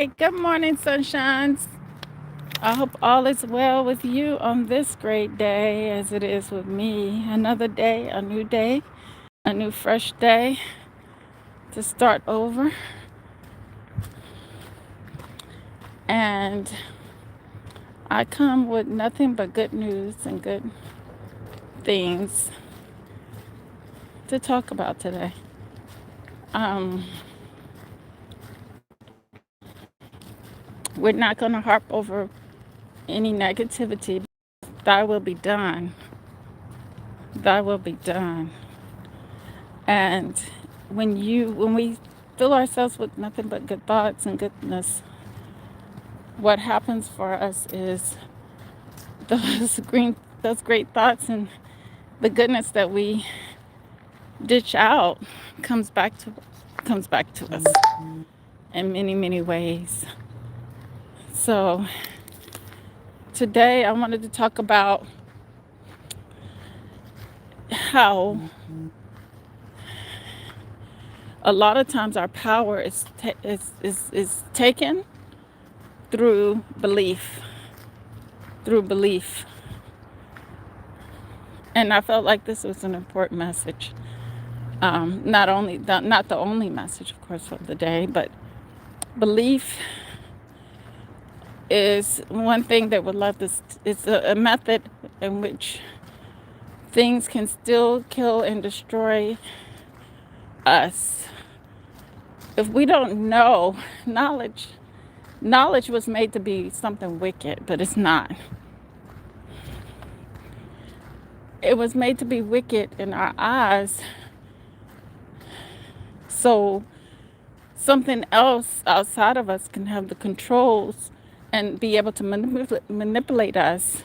Good morning, sunshines. I hope all is well with you on this great day as it is with me. Another day, a new day, a new fresh day to start over. And I come with nothing but good news and good things to talk about today. Um, we're not going to harp over any negativity. Thy will be done. Thy will be done. And when we fill ourselves with nothing but good thoughts and goodness, what happens for us is those green those great thoughts and the goodness that we dish out comes back to us in many ways. So today I wanted to talk about how a lot of times our power is taken through belief, through belief. And I felt like this was an important message. Not the only message, of course, of the day, but belief is one thing that would love this. It's a method in which things can still kill and destroy us if we don't know. Knowledge was made to be something wicked, but it's not. It was made to be wicked in our eyes, so something else outside of us can have the controls and be able to manipulate us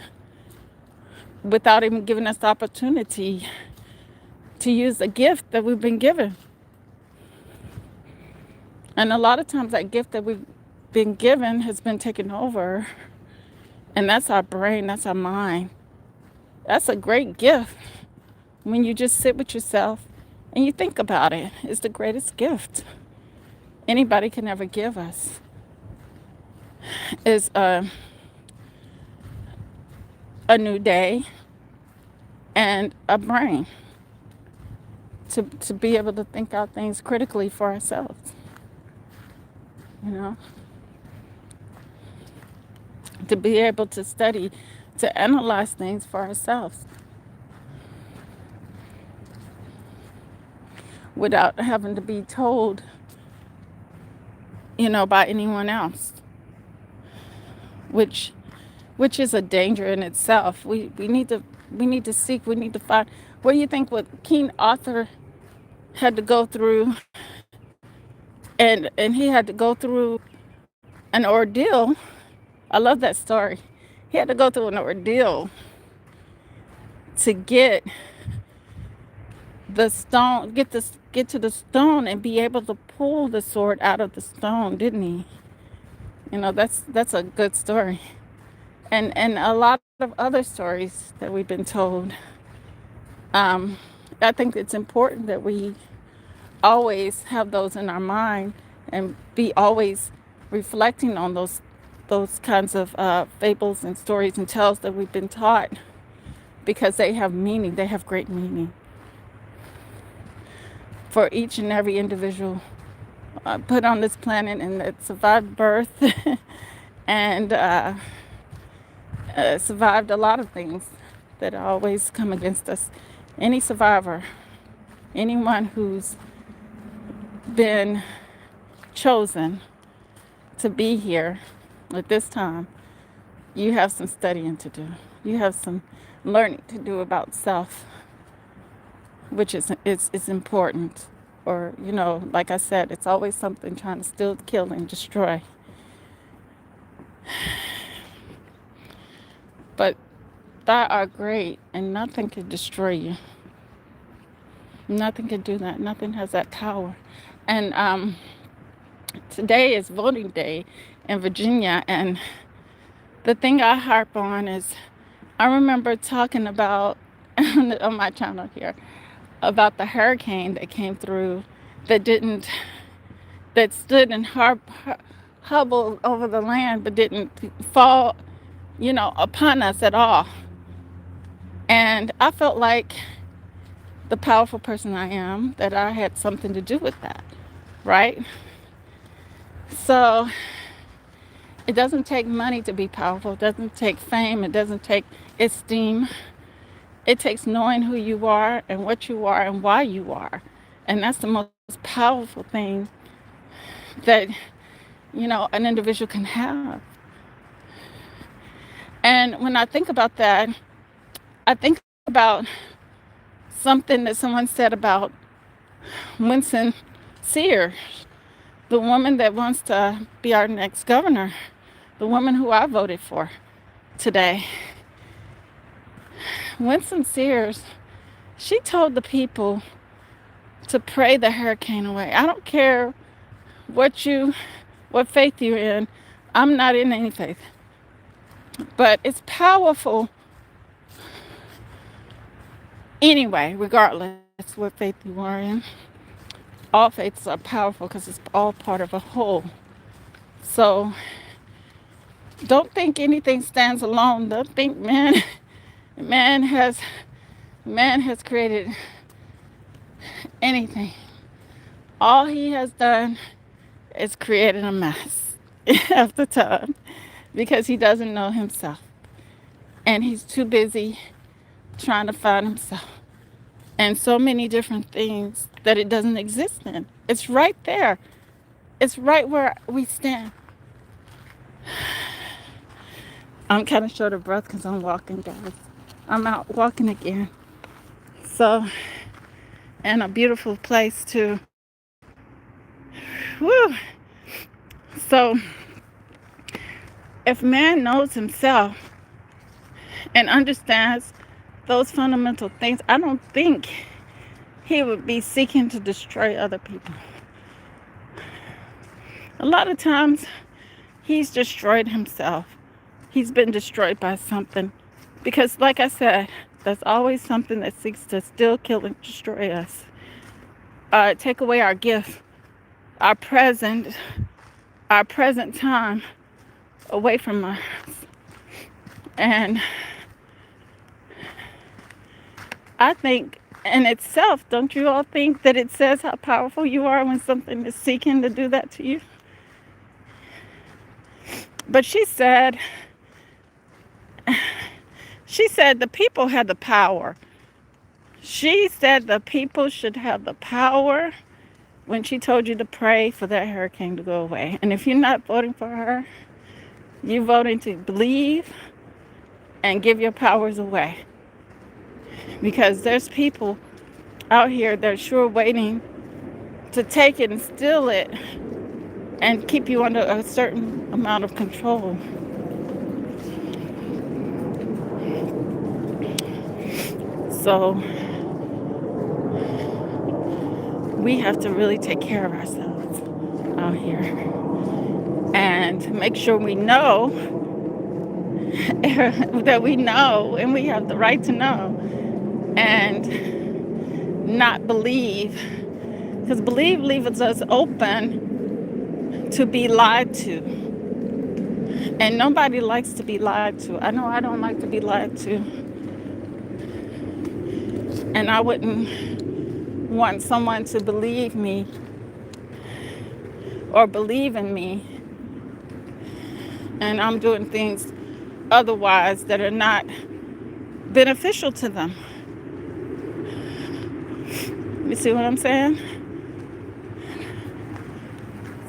without even giving us the opportunity to use a gift that we've been given. And a lot of times that gift that we've been given has been taken over, and that's our brain, that's our mind. That's a great gift. When you just sit with yourself and you think about it, it's the greatest gift anybody can ever give us. Is a new day and a brain to be able to think out things critically for ourselves. You know, to be able to study, to analyze things for ourselves without having to be told, by anyone else, which is a danger in itself. We need to seek, we need to find. What do you think what King Arthur had to go through, and he had to go through an ordeal? I love that story. He had to go through an ordeal to the stone, get to the stone and be able to pull the sword out of the stone, didn't he? That's a good story. And a lot of other stories that we've been told. I think it's important that we always have those in our mind and be always reflecting on those kinds of fables and stories and tales that we've been taught, because they have meaning. They have great meaning for each and every individual put on this planet and that survived birth and survived a lot of things that always come against us. Any survivor, anyone who's been chosen to be here at this time, you have some studying to do. You have some learning to do about self, which is important. Or, like I said, it's always something trying to steal, kill, and destroy. But thou art great, and nothing can destroy you. Nothing can do that. Nothing has that power. And today is voting day in Virginia, and the thing I harp on is, I remember talking about on my channel here about the hurricane that came through, that didn't that stood and hovered over the land but didn't fall, upon us at all. And I felt like the powerful person I am, that I had something to do with that, right? So it doesn't take money to be powerful. It doesn't take fame. It doesn't take esteem. It takes knowing who you are and what you are and why you are. And that's the most powerful thing that, an individual can have. And when I think about that, I think about something that someone said about Winston Sears, the woman that wants to be our next governor, the woman who I voted for today. Winston Sears, she told the people to pray the hurricane away. I don't care what faith you're in. I'm not in any faith. But it's powerful anyway, regardless what faith you are in. All faiths are powerful because it's all part of a whole. So don't think anything stands alone. Don't think man has created anything. All he has done is created a mess half the time because he doesn't know himself. And he's too busy trying to find himself. And so many different things that it doesn't exist in. It's right there. It's right where we stand. I'm kind of short of breath because I'm walking, guys. I'm out walking again. So, and a beautiful place too. Woo. So, if man knows himself and understands those fundamental things, I don't think he would be seeking to destroy other people. A lot of times, he's destroyed himself. He's been destroyed by something. Because, like I said, there's always something that seeks to still kill and destroy us. Take away our gift, our present time away from us. And I think in itself, don't you all think that it says how powerful you are when something is seeking to do that to you? But she said the people had the power. She said the people should have the power when she told you to pray for that hurricane to go away. And if you're not voting for her, you're voting to believe and give your powers away. Because there's people out here that are sure waiting to take it and steal it and keep you under a certain amount of control. So we have to really take care of ourselves out here and make sure we know that we know and we have the right to know and not believe, because believe leaves us open to be lied to, and nobody likes to be lied to. I know I don't like to be lied to, and I wouldn't want someone to believe me or believe in me and I'm doing things otherwise that are not beneficial to them. You see what I'm saying?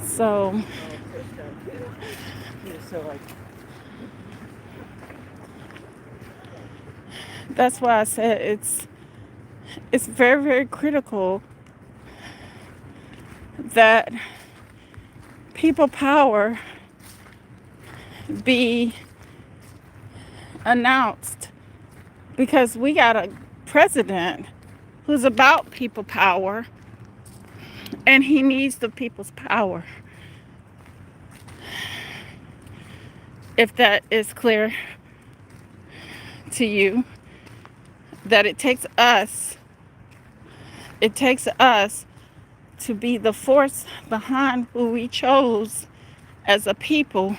So that's why I said it's very, very critical that people power be announced, because we got a president who's about people power and he needs the people's power. If that is clear to you, that it takes us to be the force behind who we chose as a people,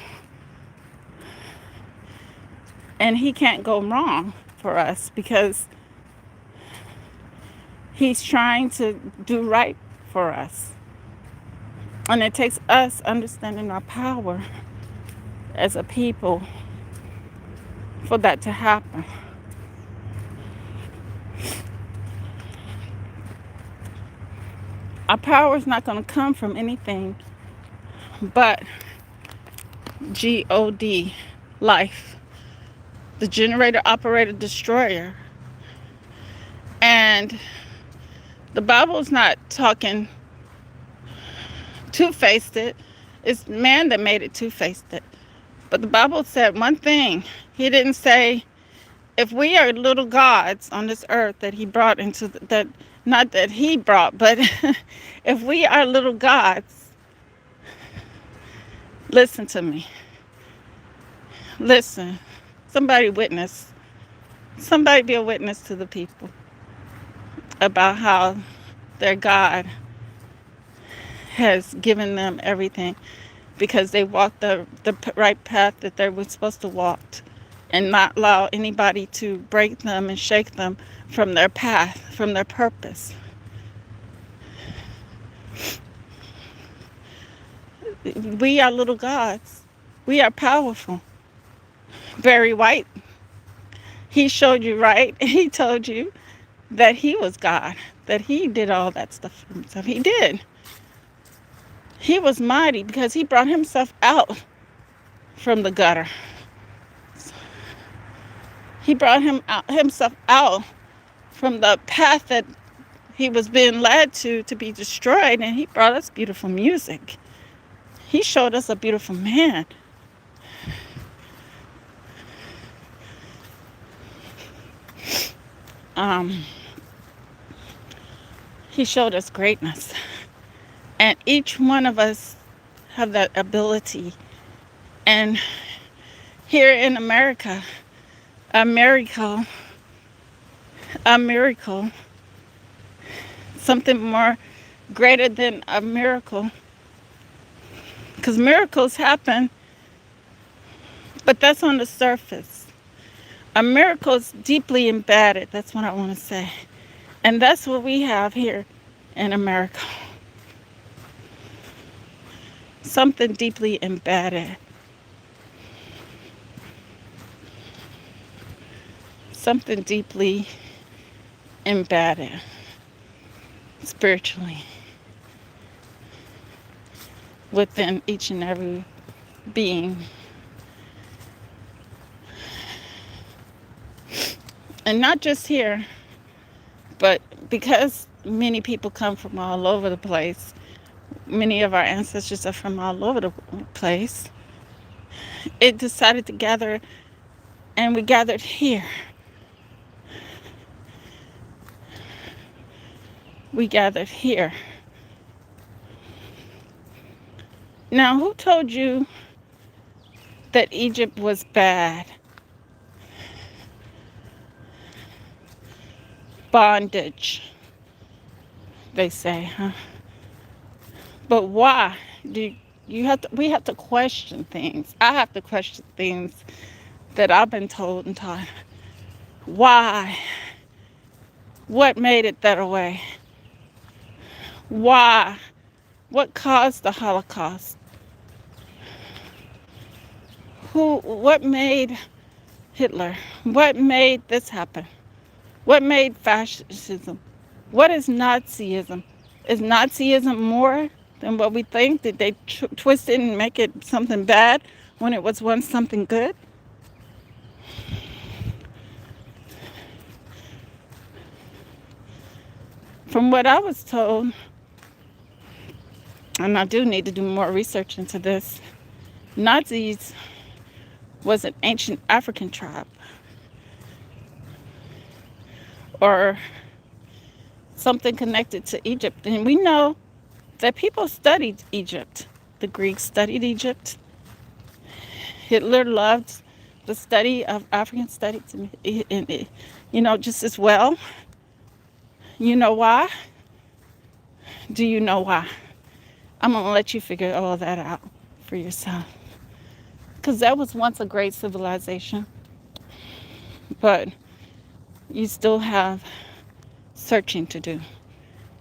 and he can't go wrong for us because he's trying to do right for us. And it takes us understanding our power as a people for that to happen. Our power is not going to come from anything but God, life, the generator, operator, destroyer. And the Bible is not talking two-faced. It's man that made it two-faced. But the Bible said one thing. He didn't say, if we are little gods on this earth that he brought into that, not that he brought, but if we are little gods, listen to me. Listen. Somebody witness. Somebody be a witness to the people about how their God has given them everything because they walked the right path that they were supposed to walk, and not allow anybody to break them and shake them from their path, from their purpose. We are little gods. We are powerful. Barry White, he showed you right. He told you that he was God, that he did all that stuff for himself. He did. He was mighty because he brought himself out from the gutter. He brought himself out from the path that he was being led to be destroyed, and he brought us beautiful music. He showed us a beautiful man. He showed us greatness. And each one of us have that ability. And here in America, a miracle, something more greater than a miracle. Because miracles happen, but that's on the surface. A miracle is deeply embedded. That's what I want to say. And that's what we have here in America. Something deeply embedded. Something deeply embedded spiritually within each and every being. And not just here, but because many people come from all over the place, many of our ancestors are from all over the place, it decided to gather, and we gathered here. We gathered here. Now, who told you that Egypt was bad? Bondage, they say, huh? But why? We have to question things. I have to question things that I've been told and taught. Why? What made it that way? Why? What caused the Holocaust? What made Hitler? What made this happen? What made fascism? What is Nazism? Is Nazism more than what we think? Did they twist it and make it something bad when it was once something good? From what I was told, and I do need to do more research into this, Nazis was an ancient African tribe, or something connected to Egypt. And we know that people studied Egypt. The Greeks studied Egypt. Hitler loved the study of African studies, just as well. You know why? Do you know why? I'm going to let you figure all that out for yourself. Because that was once a great civilization, but you still have searching to do,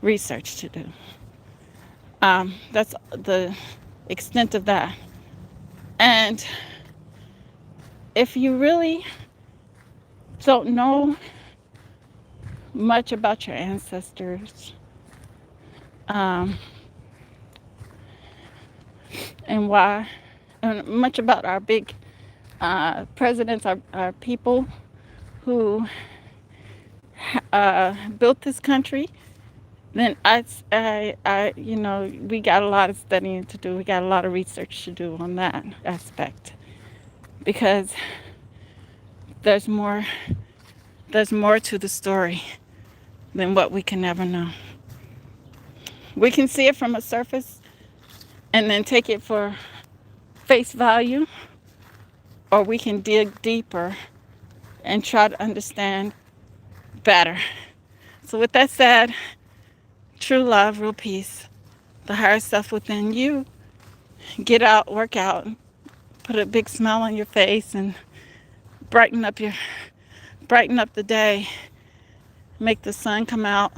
research to do. That's the extent of that. And if you really don't know much about your ancestors, um, and why, and much about our big presidents, our people who built this country, then we got a lot of studying to do. We got a lot of research to do on that aspect because there's more, there's more to the story than what we can ever know. We can see it from a surface and then take it for face value, or we can dig deeper and try to understand better. So, with that said, true love, real peace, the higher self within you, get out, work out, put a big smile on your face, and brighten up your brighten up the day. Make the sun come out,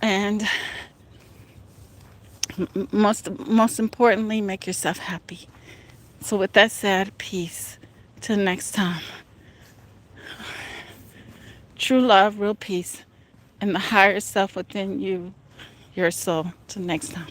and most importantly, make yourself happy. So, with that said, peace. Till next time. True love, real peace, and the higher self within you, your soul. Till next time.